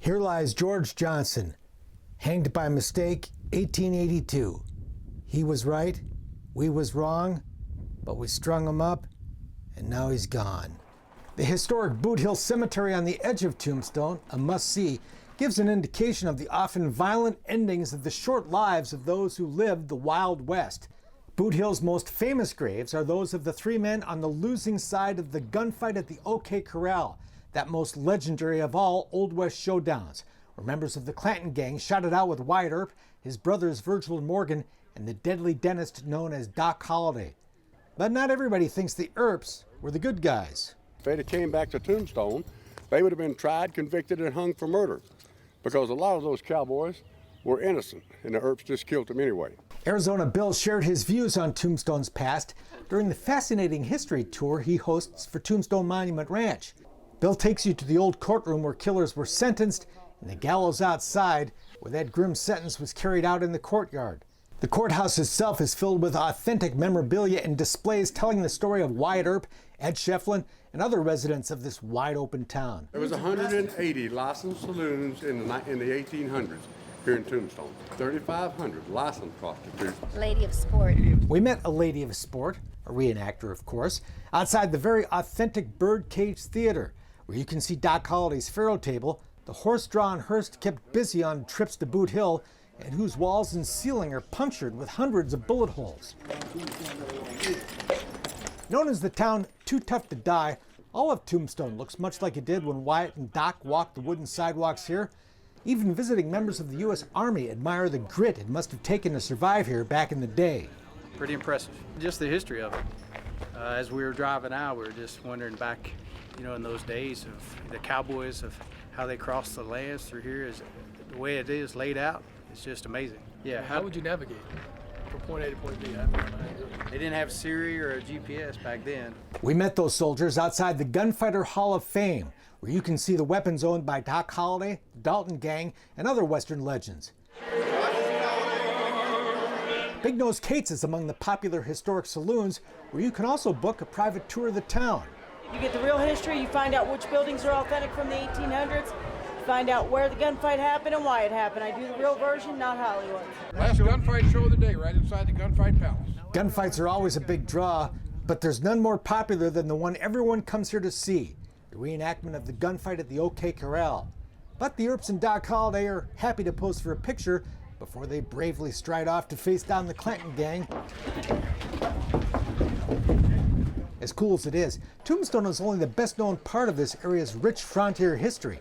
Here lies George Johnson, hanged by mistake, 1882. He was right, we was wrong, but we strung him up, and now he's gone. The historic Boot Hill Cemetery on the edge of Tombstone, a must-see, gives an indication of the often violent endings of the short lives of those who lived the Wild West. Boot Hill's most famous graves are those of the three men on the losing side of the gunfight at the OK Corral, that most legendary of all Old West showdowns, where members of the Clanton gang shot it out with Wyatt Earp, his brothers Virgil and Morgan, and the deadly dentist known as Doc Holliday. But not everybody thinks the Earps were the good guys. If they'd have came back to Tombstone, they would have been tried, convicted, and hung for murder, because a lot of those cowboys were innocent, and the Earps just killed them anyway. Arizona Bill shared his views on Tombstone's past during the fascinating history tour he hosts for Tombstone Monument Ranch. Bill takes you to the old courtroom where killers were sentenced and the gallows outside where that grim sentence was carried out in the courtyard. The courthouse itself is filled with authentic memorabilia and displays telling the story of Wyatt Earp, Ed Shefflin, and other residents of this wide-open town. There was 180 licensed saloons in the 1800s here in Tombstone. 3,500 licensed prostitutes. Lady of Sport. We met a lady of sport, a reenactor of course, outside the very authentic Birdcage Theater, where you can see Doc Holliday's faro table, the horse-drawn hearse kept busy on trips to Boot Hill, and whose walls and ceiling are punctured with hundreds of bullet holes. Known as the town Too Tough to Die, all of Tombstone looks much like it did when Wyatt and Doc walked the wooden sidewalks here. Even visiting members of the U.S. Army admire the grit it must have taken to survive here back in the day. Pretty impressive. Just the history of it. As we were driving out, we were just wondering back, in those days of the cowboys, of how they crossed the lands through here, is the way it is laid out. It's just amazing. Yeah. How would you navigate from point A to point B? They didn't have Siri or a GPS back then. We met those soldiers outside the Gunfighter Hall of Fame, where you can see the weapons owned by Doc Holliday, the Dalton Gang, and other Western legends. Big Nose Kate's is among the popular historic saloons, where you can also book a private tour of the town. You get the real history, you find out which buildings are authentic from the 1800s, you find out where the gunfight happened and why it happened. I do the real version, not Hollywood. Last gunfight show of the day, right inside the Gunfight Palace. Gunfights are always a big draw, but there's none more popular than the one everyone comes here to see, the reenactment of the gunfight at the OK Corral. But the Earps and Doc Holliday are happy to pose for a picture before they bravely stride off to face down the Clanton gang. As cool as it is, Tombstone is only the best known part of this area's rich frontier history.